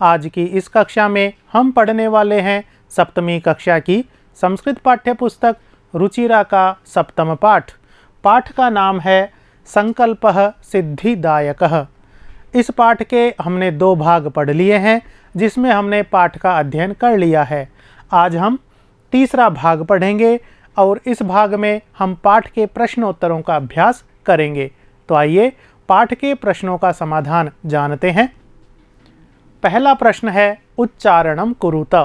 आज की इस कक्षा में हम पढ़ने वाले हैं सप्तमी कक्षा की संस्कृत पाठ्य पुस्तक रुचिरा का सप्तम पाठ। पाठ का नाम है संकल्पः सिद्धिदायकः। इस पाठ के हमने 2 भाग पढ़ लिए हैं, जिसमें हमने पाठ का अध्ययन कर लिया है। आज हम तीसरा भाग पढ़ेंगे और इस भाग में हम पाठ के प्रश्नोत्तरों का अभ्यास करेंगे। तो आइए पाठ के प्रश्नों का समाधान जानते हैं। पहला प्रश्न है उच्चारणम कुरुत,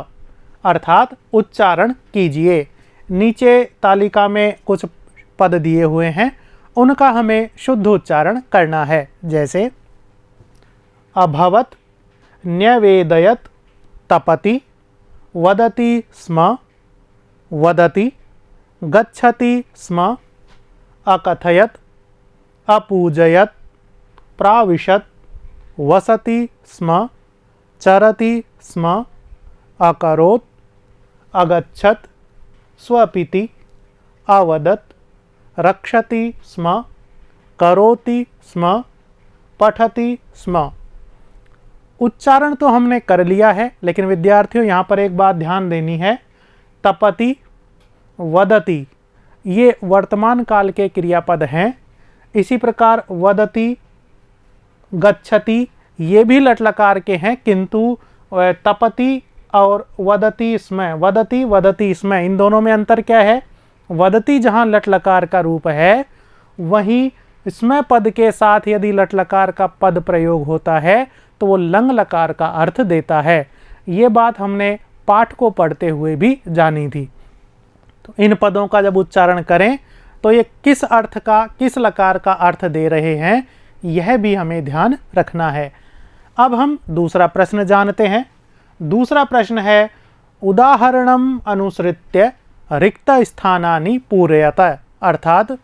अर्थात उच्चारण कीजिए। नीचे तालिका में कुछ पद दिए हुए हैं, उनका हमें शुद्ध उच्चारण करना है। जैसे अभवत, न्यवेदयत, तपति, वदति स्म, वदति, गच्छति स्म, अकथयत, अपूजयत, प्राविशत, वसति स्म, चरति स्म, अकरोत्, अगच्छत, स्वपिति, अवदत्, रक्षति स्म, करोति स्म, पठति स्म। उच्चारण तो हमने कर लिया है, लेकिन विद्यार्थियों यहाँ पर एक बात ध्यान देनी है। तपति, वदति ये वर्तमान काल के क्रियापद हैं। इसी प्रकार वदति, गच्छति ये भी लट लकार के हैं, किंतु तपति और वदति स्म, वदति वदति स्म, इन दोनों में अंतर क्या है? वदति जहाँ लट लकार का रूप है, वहीं स्म पद के साथ यदि लट लकार का पद प्रयोग होता है तो वो लंग लकार का अर्थ देता है। ये बात हमने पाठ को पढ़ते हुए भी जानी थी। तो इन पदों का जब उच्चारण करें तो ये किस अर्थ का, किस लकार का अर्थ दे रहे हैं, यह भी हमें ध्यान रखना है। अब हम दूसरा प्रश्न जानते हैं। दूसरा प्रश्न है उदाहरणम अनुसृत्य रिक्त स्थानानि पूरयत, अर्थात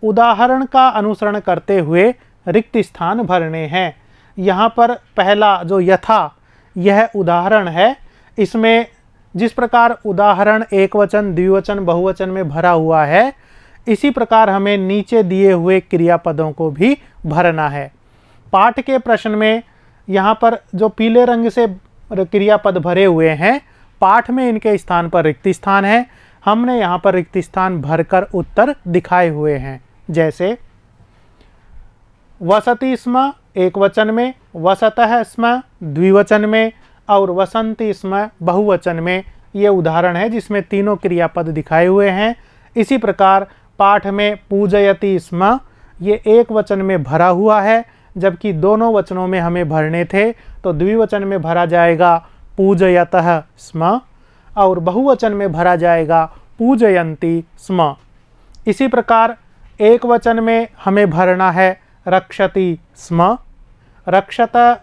उदाहरण का अनुसरण करते हुए रिक्त स्थान भरने हैं। यहाँ पर पहला जो यथा, यह उदाहरण है। इसमें जिस प्रकार उदाहरण एकवचन, द्विवचन, बहुवचन में भरा हुआ है, इसी प्रकार हमें नीचे दिए हुए क्रियापदों को भी भरना है। पाठ के प्रश्न में यहाँ पर जो पीले रंग से क्रियापद भरे हुए हैं, पाठ में इनके स्थान पर रिक्त स्थान है। हमने यहाँ पर रिक्त स्थान भरकर उत्तर दिखाए हुए हैं। जैसे वसति स्म एक वचन में, वसतः स्म द्विवचन में और वसंती स्म बहुवचन में। ये उदाहरण है जिसमें तीनों क्रियापद दिखाए हुए हैं। इसी प्रकार पाठ में पूजयति स्म, ये एक वचन में भरा हुआ है, जबकि दोनों वचनों में हमें भरने थे। तो द्विवचन में भरा जाएगा पूजयतः स्म और बहुवचन में भरा जाएगा पूजयन्ति स्म। इसी प्रकार एक वचन में हमें भरना है रक्षति स्म, रक्षतः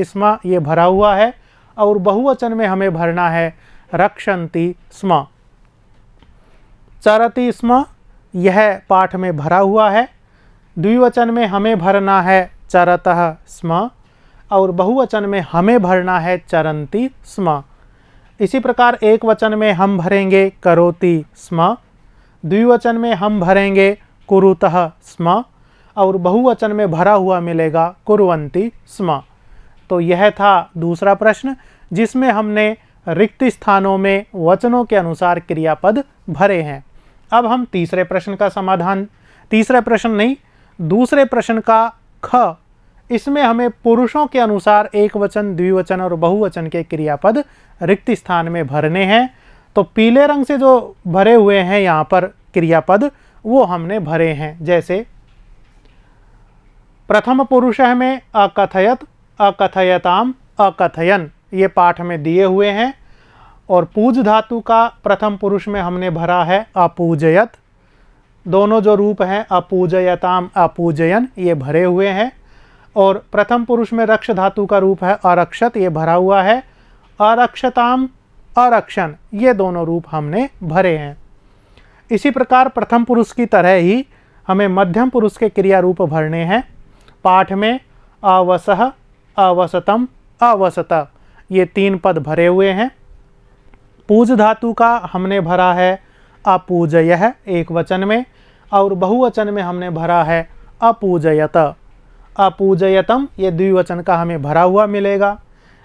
स्म ये भरा हुआ है, और बहुवचन में हमें भरना है रक्षन्ति स्म। चरति स्म यह पाठ में भरा हुआ है। द्विवचन में हमें भरना है चरतः स्म और बहुवचन में हमें भरना है चरन्ति स्म। इसी प्रकार एक वचन में हम भरेंगे करोति स्म, द्विवचन में हम भरेंगे कुरुतः स्म और बहुवचन में भरा हुआ मिलेगा कुर्वन्ति स्म। तो यह था दूसरा प्रश्न, जिसमें हमने रिक्त स्थानों में वचनों के अनुसार क्रियापद भरे हैं। अब हम तीसरे प्रश्न का समाधान, तीसरे प्रश्न नहीं, दूसरे प्रश्न का ख, इसमें हमें पुरुषों के अनुसार एक वचन, द्विवचन और बहुवचन के क्रियापद रिक्त स्थान में भरने हैं। तो पीले रंग से जो भरे हुए हैं यहाँ पर क्रियापद, वो हमने भरे हैं। जैसे प्रथम पुरुष में अकथयत, अकथयताम, अकथयन, ये पाठ में दिए हुए हैं। और पूज धातु का प्रथम पुरुष में हमने भरा है अपूजयत। दोनों जो रूप हैं अपूजयताम, अपूजयन, ये भरे हुए हैं। और प्रथम पुरुष में रक्ष धातु का रूप है अरक्षत, ये भरा हुआ है। अरक्षताम, अरक्षण, ये दोनों रूप हमने भरे हैं। इसी प्रकार प्रथम पुरुष की तरह ही हमें मध्यम पुरुष के क्रिया रूप भरने हैं। पाठ में अवसः, अवसतम, अवसत, ये 3 पद भरे हुए हैं। पूज धातु का हमने भरा है अपूजयः एक वचन में, और बहुवचन में हमने भरा है अपूजयत, अपूजयतम, ये द्विवचन का हमें भरा हुआ मिलेगा।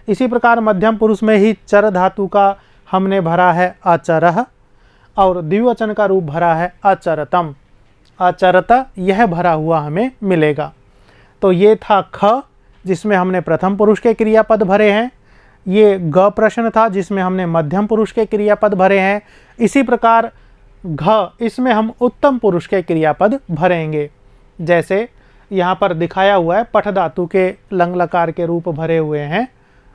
इसी प्रकार मध्यम पुरुष में ही चर धातु का हमने भरा है अचरः, और द्विवचन का रूप भरा है अचरतम। अचरत यह भरा हुआ हमें मिलेगा। तो ये था ख, जिसमें हमने प्रथम पुरुष के क्रियापद भरे हैं। ये ग प्रश्न था जिसमें हमने मध्यम पुरुष के क्रियापद भरे हैं। इसी प्रकार घ, इसमें हम उत्तम पुरुष के क्रियापद भरेंगे। जैसे यहाँ पर दिखाया हुआ है, पठ धातु के लंग लकार के रूप भरे हुए हैं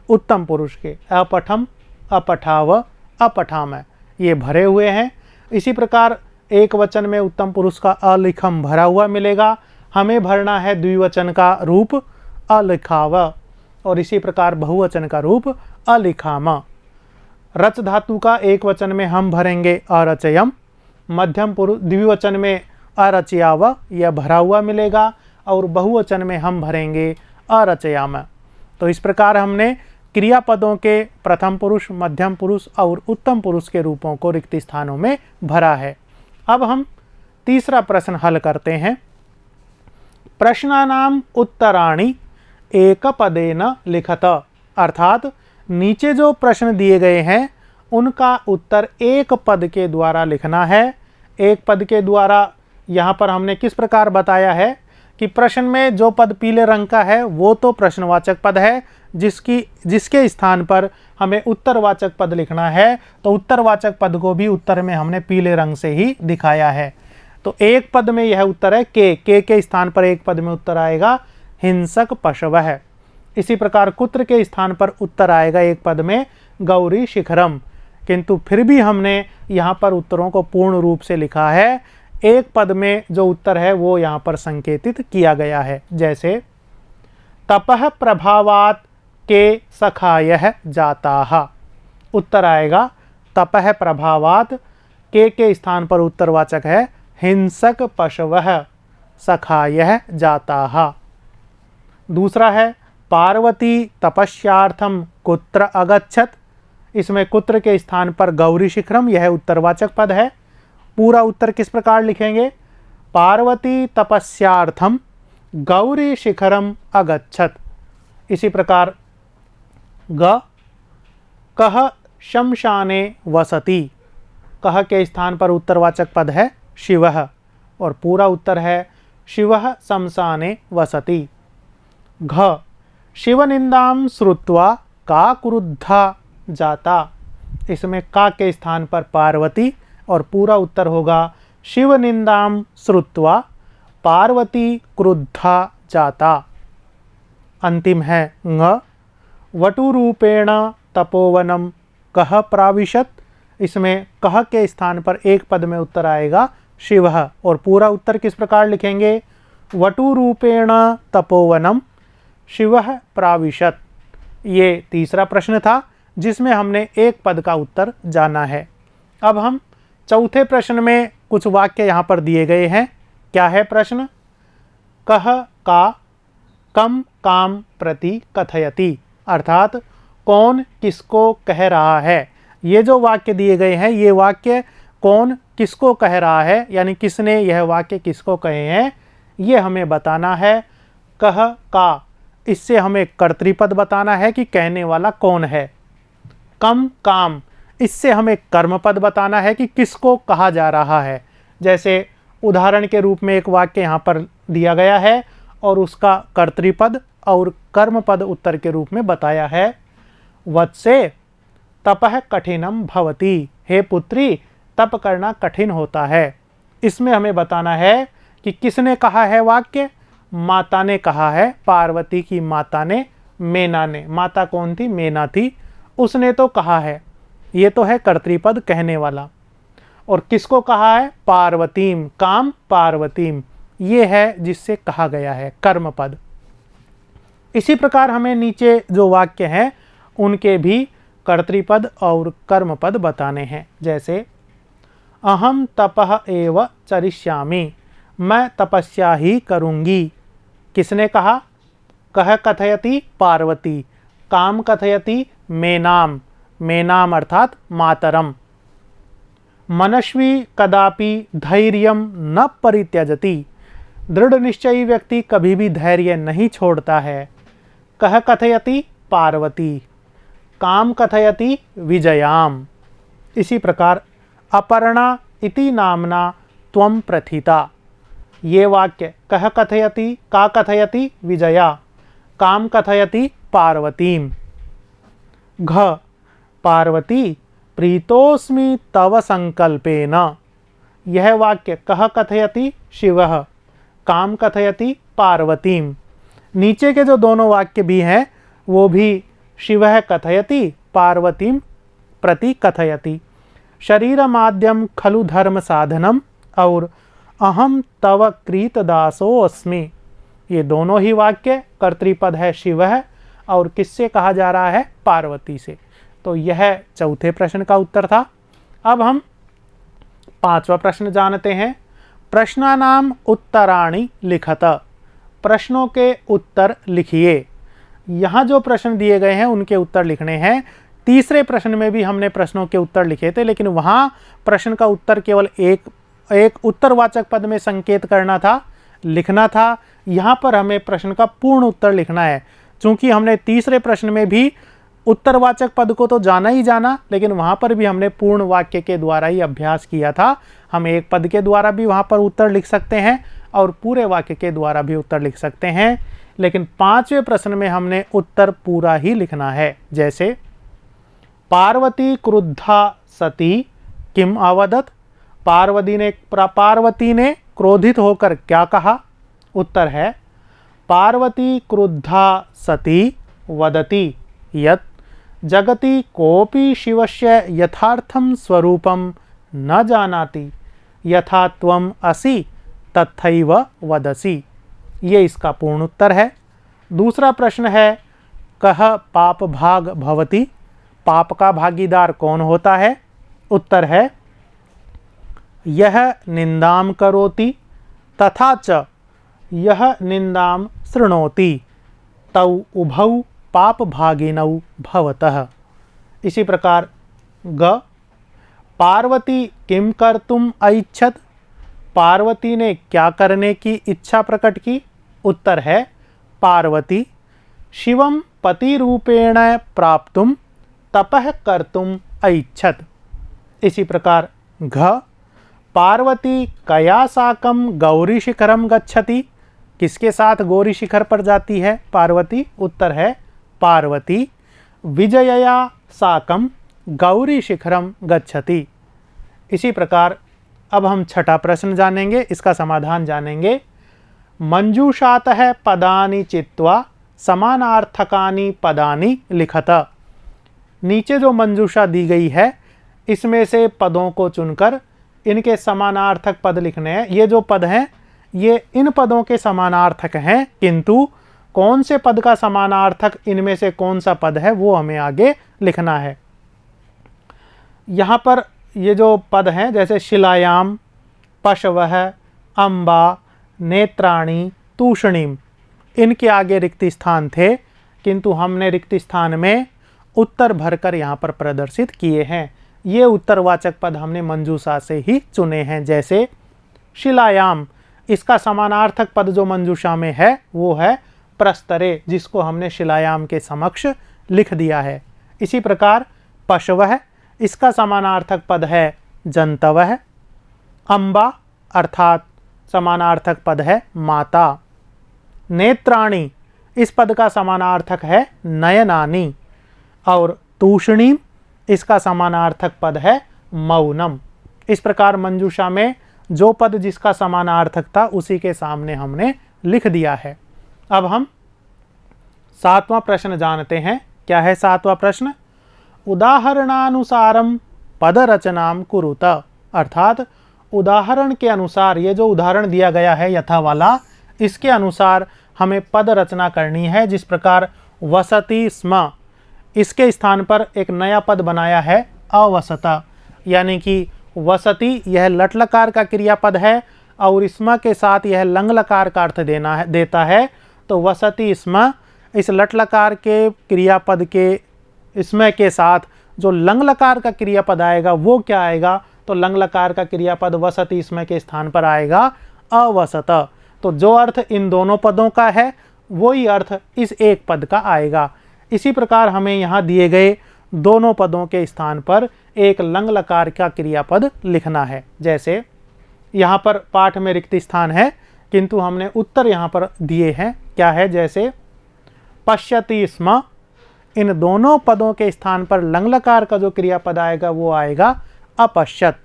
उत्तम पुरुष के, अपठम, अपठाव, अपठाम, ये भरे हुए हैं। इसी प्रकार एक वचन में उत्तम पुरुष का अलिखम भरा हुआ मिलेगा, हमें भरना है द्विवचन का रूप अलिखाव, और इसी प्रकार बहुवचन का रूप अलिखाम। रच धातु का एक वचन में हम भरेंगे अरचयम, मध्यम पुरुष द्विवचन में अरचयाव, यह भरा हुआ मिलेगा, और बहुवचन में हम भरेंगे अरचयाम। तो इस प्रकार हमने क्रियापदों के प्रथम पुरुष, मध्यम पुरुष और उत्तम पुरुष के रूपों को रिक्त स्थानों में भरा है। अब हम तीसरा प्रश्न हल करते हैं। प्रश्नानाम उत्तराणि एकपदेन लिखत, अर्थात नीचे जो प्रश्न दिए गए हैं उनका उत्तर एक पद के द्वारा लिखना है। एक पद के द्वारा यहाँ पर हमने किस प्रकार बताया है कि प्रश्न में जो पद पीले रंग का है वो तो प्रश्नवाचक पद है, जिसके स्थान पर हमें उत्तरवाचक पद लिखना है, तो उत्तरवाचक पद को भी उत्तर में हमने पीले रंग से ही दिखाया है। तो एक पद में यह उत्तर है के स्थान पर एक पद में उत्तर आएगा हिंसक पशवः। इसी प्रकार कुत्र के स्थान पर उत्तर आएगा एक पद में गौरी शिखरम, किंतु फिर भी हमने यहाँ पर उत्तरों को पूर्ण रूप से लिखा है। एक पद में जो उत्तर है वो यहाँ पर संकेतित किया गया है। जैसे तपः प्रभावात् के सखायः जाताः, उत्तर आएगा तपः प्रभावात्, के स्थान पर उत्तरवाचक है हिंसक पशवः सखायः जाताः। दूसरा है पार्वती तपस्यार्थम कुत्र अगच्छत, इसमें कुत्र के स्थान पर गौरी शिखरम, यह उत्तरवाचक पद है। पूरा उत्तर किस प्रकार लिखेंगे? पार्वती तपस्यार्थम गौरी शिखरम अगच्छत। इसी प्रकार ग कह शमशाने वसति, कह के स्थान पर उत्तरवाचक पद है शिवः, और पूरा उत्तर है शिवः शमशाने वसति। घ शिवनिंदां श्रुत्वा का क्रुद्धा जाता, इसमें का के स्थान पर पार्वती, और पूरा उत्तर होगा शिवनिंदां श्रुत्वा पार्वती क्रुद्धा जाता। अंतिम है ङ वटुरूपेण तपोवनम कह प्राविशत, इसमें कह के स्थान पर एक पद में उत्तर आएगा शिवः, और पूरा उत्तर किस प्रकार लिखेंगे? वटुरूपेण तपोवनम शिवः प्राविशत। ये तीसरा प्रश्न था जिसमें हमने एक पद का उत्तर जाना है। अब हम चौथे प्रश्न में कुछ वाक्य यहाँ पर दिए गए हैं। क्या है प्रश्न? कह का कम काम प्रति कथयति, अर्थात कौन किसको कह रहा है। ये जो वाक्य दिए गए हैं ये वाक्य कौन किसको कह रहा है, यानी किसने यह वाक्य किसको कहे हैं, ये हमें बताना है। कह का, इससे हमें कर्तृपद बताना है कि कहने वाला कौन है। कम काम, इससे हमें कर्मपद बताना है कि किसको कहा जा रहा है। जैसे उदाहरण के रूप में एक वाक्य यहाँ पर दिया गया है और उसका कर्तृपद और कर्मपद उत्तर के रूप में बताया है। वत्से तपः कठिनम भवति, हे पुत्री तप करना कठिन होता है। इसमें हमें बताना है कि किसने कहा है वाक्य? माता ने कहा है, पार्वती की माता ने, मेना ने। माता कौन थी? मेना थी, उसने तो कहा है। ये तो है कर्तृपद कहने वाला। और किसको कहा है? पार्वतीम, काम पार्वतीम, ये है जिससे कहा गया है, कर्मपद। इसी प्रकार हमें नीचे जो वाक्य हैं उनके भी कर्तृपद और कर्मपद बताने हैं। जैसे अहम तपः एव चरिष्यामि, मैं तपस्या ही करूँगी। किसने कहा? कह कथयति पार्वती, काम कथयति मेनाम, मेनाम अर्थात मातरम। मनस्वी कदापि धैर्यम न परित्यजति, दृढ़ निश्चयी व्यक्ति कभी भी धैर्य नहीं छोड़ता है। कह कथयति पार्वती, काम कथयति विजयाम। इसी प्रकार अपर्णा इति नामना त्वं प्रथिता, ये वाक्य कह कथयति, का कथयति विजया, काम कथयति पार्वतीम। घ पार्वती प्रीतोस्मि तव संकल्पेन, यह वाक्य कह कथयति शिवः, काम कथयति पार्वतीम। नीचे के जो दोनों वाक्य भी हैं वो भी शिवः कथयति पार्वतीम प्रति कथयति। शरीरमाद्यम खलु धर्म साधनम और अहम तव कृतदासो अस्मि, ये दोनों ही वाक्य कर्तृपद है शिवः और किससे कहा जा रहा है, पार्वती से। तो यह चौथे प्रश्न का उत्तर था। अब हम पांचवा प्रश्न जानते हैं। प्रश्नानाम उत्तराणि लिखत, प्रश्नों के उत्तर लिखिए। यहाँ जो प्रश्न दिए गए हैं उनके उत्तर लिखने हैं। तीसरे प्रश्न में भी हमने प्रश्नों के उत्तर लिखे थे, लेकिन वहाँ प्रश्न का उत्तर केवल एक उत्तरवाचक पद में संकेत करना था, लिखना था। यहाँ पर हमें प्रश्न का पूर्ण उत्तर लिखना है। चूँकि हमने तीसरे प्रश्न में भी उत्तरवाचक पद को तो जाना ही जाना, लेकिन वहाँ पर भी हमने पूर्ण वाक्य के द्वारा ही अभ्यास किया था। हम एक पद के द्वारा भी वहाँ पर उत्तर लिख सकते हैं और पूरे वाक्य के द्वारा भी उत्तर लिख सकते हैं, लेकिन पांचवें प्रश्न में हमने उत्तर पूरा ही लिखना है। जैसे पार्वती क्रुद्धा सती किम अवदत, पार्वती ने क्रोधित होकर क्या कहा। उत्तर है पार्वती क्रुद्धा सती वदति यत् जगति कोऽपि शिवस्य यथार्थं स्वरूपं न जानाति, यथा त्वम् असि तथैव वदसि। ये इसका पूर्ण उत्तर है। दूसरा प्रश्न है कह पाप भाग भवति, पाप का भागीदार कौन होता है। उत्तर है यह निंदाम करोति तथा च यह निंदाम शृणोति, तौ उभौ पाप भागिनौ भवतः। इसी प्रकार ग पार्वती किम कर्तुम ऐच्छत, पार्वती ने क्या करने की इच्छा प्रकट की। उत्तर है पार्वती शिवम पति रूपेण प्राप्तुम तपः कर्तुम ऐच्छत। इसी प्रकार घ पार्वती कया साकम गौरी शिखरम गच्छति, किसके साथ गौरी शिखर पर जाती है पार्वती। उत्तर है पार्वती विजयया साकम गौरी शिखरम गच्छति। इसी प्रकार अब हम छठा प्रश्न जानेंगे, इसका समाधान जानेंगे। मंजूषातः पदानि चित्वा समानार्थकानि पदानि लिखत, नीचे जो मंजूषा दी गई है इसमें से पदों को चुनकर इनके समानार्थक पद लिखने हैं। ये जो पद हैं ये इन पदों के समानार्थक हैं, किंतु कौन से पद का समानार्थक इनमें से कौन सा पद है वो हमें आगे लिखना है। यहाँ पर ये जो पद हैं जैसे शिलायाम, पशवः, अम्बा, नेत्राणि, तूषणीम, इनके आगे रिक्त स्थान थे, किंतु हमने रिक्त स्थान में उत्तर भरकर यहाँ पर प्रदर्शित किए हैं। ये उत्तरवाचक पद हमने मंजूषा से ही चुने हैं। जैसे शिलायाम, इसका समानार्थक पद जो मंजूषा में है वो है प्रस्तरे, जिसको हमने शिलायाम के समक्ष लिख दिया है। इसी प्रकार पशवः, इसका समानार्थक पद है जंतवः। अम्बा अर्थात समानार्थक पद है माता। नेत्राणि, इस पद का समानार्थक है नयनानि। और तूषणीम, इसका समानार्थक पद है मौनम। इस प्रकार मंजूषा में जो पद जिसका समानार्थक था उसी के सामने हमने लिख दिया है। अब हम सातवां प्रश्न जानते हैं। क्या है सातवां प्रश्न। उदाहरणानुसारम पद रचनाम कुरुत, अर्थात उदाहरण के अनुसार, ये जो उदाहरण दिया गया है यथा वाला, इसके अनुसार हमें पद रचना करनी है। जिस प्रकार वसति स्म, इसके स्थान पर एक नया पद बनाया है अवसता, यानी कि वसति यह लट लकार का क्रियापद है और स्म के साथ यह लंग लकार का अर्थ देता है। तो वसति स्म, इस लट लकार के क्रियापद के स्म के साथ जो लंग लकार का क्रियापद आएगा वो क्या आएगा, तो लंग लकार का क्रियापद वसति स्म के स्थान पर आएगा अवसत। तो जो अर्थ इन दोनों पदों का है वही अर्थ इस एक पद का आएगा। इसी प्रकार हमें यहाँ दिए गए दोनों पदों के स्थान पर एक लंग लकार का क्रियापद लिखना है। जैसे यहाँ पर पाठ में रिक्त स्थान है किंतु हमने उत्तर यहाँ पर दिए हैं, क्या है, जैसे पश्यति स्म, इन दोनों पदों के स्थान पर लंग लकार का जो क्रियापद आएगा वो आएगा अपश्यत।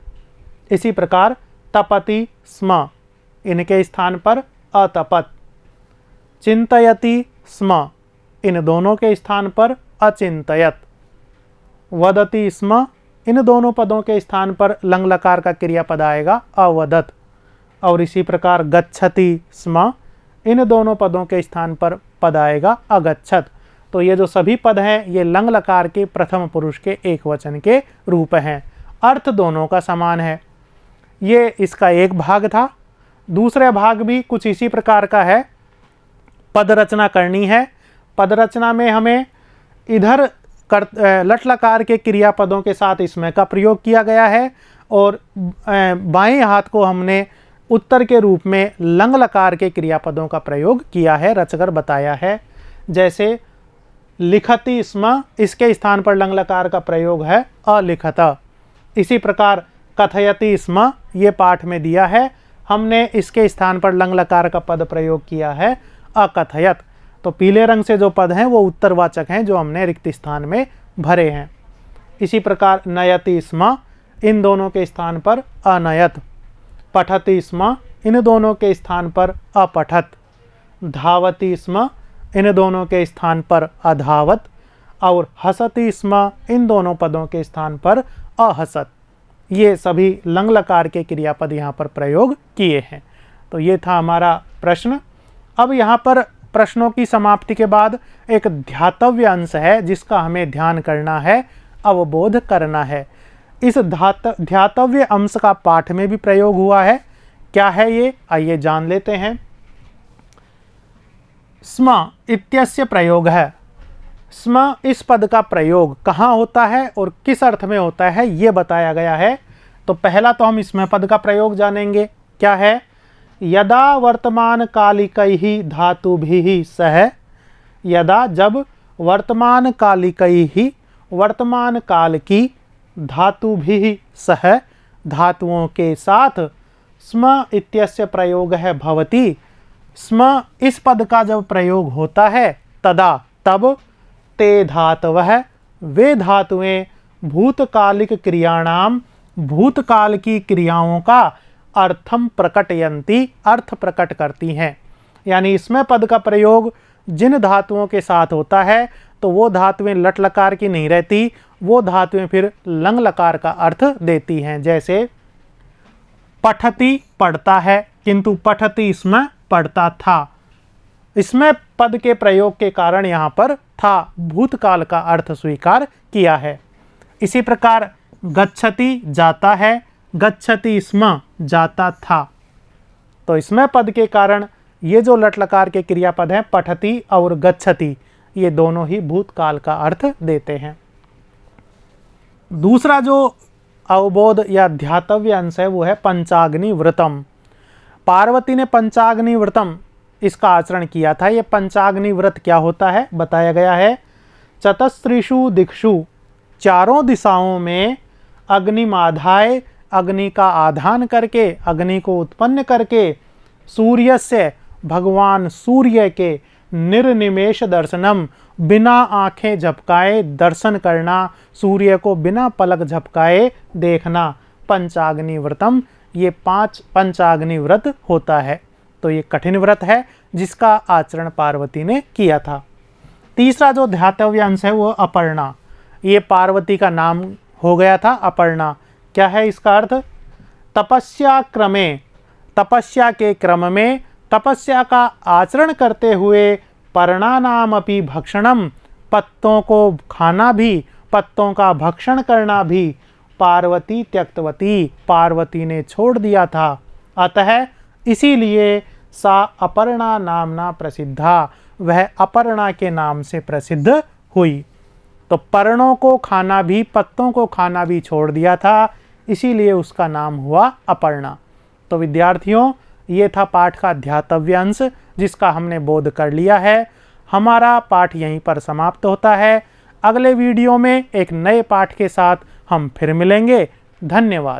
इसी प्रकार तपति स्म, इनके स्थान पर अतपत। चिंतयति स्म, इन दोनों के स्थान पर अचिंतयत। वदति स्म, इन दोनों पदों के स्थान पर लंग लकार का क्रियापद आएगा अवदत। और इसी प्रकार गच्छति स्म, इन दोनों पदों के स्थान पर पद आएगा अगच्छत। तो ये जो सभी पद हैं ये लंग लकार के प्रथम पुरुष के एक वचन के रूप हैं। अर्थ दोनों का समान है। ये इसका एक भाग था। दूसरा भाग भी कुछ इसी प्रकार का है। पद रचना करनी है। पद रचना में हमें इधर लट लकार के क्रियापदों के साथ इसमें का प्रयोग किया गया है और बाएं हाथ को हमने उत्तर के रूप में लंग लकार के क्रियापदों का प्रयोग किया है, रचकर बताया है। जैसे लिखति स्म, इसके स्थान पर लंग लकार का प्रयोग है अलिखत। इसी प्रकार कथयति स्म, ये पाठ में दिया है, हमने इसके स्थान पर लंग लकार का पद प्रयोग किया है अकथयत। तो पीले रंग से जो पद हैं वो उत्तरवाचक हैं जो हमने रिक्त स्थान में भरे हैं। इसी प्रकार नयति स्म, इन दोनों के स्थान पर अनयत। पठति स्म, इन दोनों के स्थान पर अपठत। धावति स्म, इन दोनों के स्थान पर अधावत। और हसति स्म, इन दोनों पदों के स्थान पर अहसत। ये सभी लंग लकार के क्रियापद यहाँ पर प्रयोग किए हैं। तो ये था हमारा प्रश्न। अब यहाँ पर प्रश्नों की समाप्ति के बाद एक ध्यातव्य अंश है जिसका हमें ध्यान करना है, अवबोध करना है। इस ध्यातव्य अंश का पाठ में भी प्रयोग हुआ है। क्या है ये, आइए जान लेते हैं। स्म इत्यस्य प्रयोग है। स्म इस पद का प्रयोग कहाँ होता है और किस अर्थ में होता है ये बताया गया है। तो पहला तो हम इसमें पद का प्रयोग जानेंगे। क्या है, यदा वर्तमान कालिकैः धातुभिः सह, यदा जब वर्तमान कालिकैः वर्तमान काल की धातुभिः सह धातुओं के साथ स्म इत्यस्य प्रयोग है भवति। स्म इस पद का जब प्रयोग होता है तदा तब ते धातवः वे धातुएं भूतकालिक क्रियाणाम भूतकाल की क्रियाओं का अर्थम प्रकटयन्ति अर्थ प्रकट करती हैं। यानी इसमें पद का प्रयोग जिन धातुओं के साथ होता है तो वो धातुएं लट लकार की नहीं रहती, वो धातुएं फिर लंग लकार का अर्थ देती हैं। जैसे पठति पढ़ता है किंतु पठति इसमें पढ़ता था। इसमें पद के प्रयोग के कारण यहाँ पर था भूतकाल का अर्थ स्वीकार किया है। इसी प्रकार गच्छति जाता है, गच्छति स्म जाता था। तो इसमें पद के कारण ये जो लट लकार के क्रियापद हैं पठति और गच्छति, ये दोनों ही भूतकाल का अर्थ देते हैं। दूसरा जो अवबोध या ध्यातव्य अंश है वो है पंचाग्नि व्रतम। पार्वती ने पंचाग्नि व्रतम इसका आचरण किया था। ये पंचाग्नि व्रत क्या होता है बताया गया है। चतस्त्रिषु दिक्षु, चारों दिशाओं में अग्निमाधाय, अग्नि का आधान करके, अग्नि को उत्पन्न करके, सूर्य से भगवान सूर्य के निर्निमेष दर्शनम, बिना आंखें झपकाए दर्शन करना, सूर्य को बिना पलक झपकाए देखना, पंचाग्नि व्रतम, ये 5 पंचाग्नि व्रत होता है। तो ये कठिन व्रत है जिसका आचरण पार्वती ने किया था। तीसरा जो ध्यातव्य अंश है वो अपर्णा। ये पार्वती का नाम हो गया था अपर्णा। क्या है इसका अर्थ, तपस्या क्रमे, तपस्या के क्रम में तपस्या का आचरण करते हुए पर्णानामपि भक्षणम, पत्तों को खाना भी, पत्तों का भक्षण करना भी, पार्वती त्यक्तवती, पार्वती ने छोड़ दिया था। अतः इसीलिए सा अपर्णा नामना प्रसिद्धा, वह अपर्णा के नाम से प्रसिद्ध हुई। तो पर्णों को खाना भी, पत्तों को खाना भी छोड़ दिया था, इसीलिए उसका नाम हुआ अपर्णा। तो विद्यार्थियों ये था पाठ का ध्यातव्य अंश जिसका हमने बोध कर लिया है। हमारा पाठ यहीं पर समाप्त होता है। अगले वीडियो में एक नए पाठ के साथ हम फिर मिलेंगे। धन्यवाद।